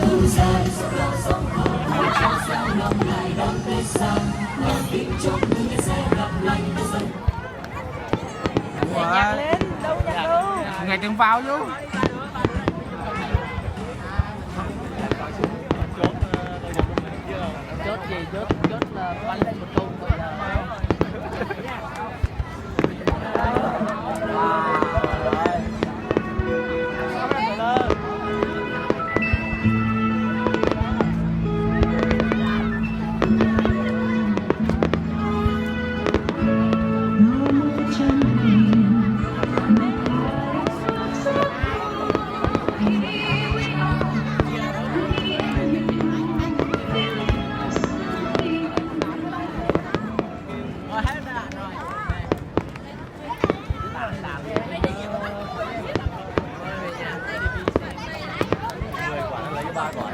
Đường dài dòng lao dòng hò trao sao lòng lại đón tết sang lòng tin trong người sẽ gặp lành dần. Nhạc lên, đâu nhạc đâu. Ngày từng vào vô. Chốt gì chốt là bắn lên một tung rồi là ba quả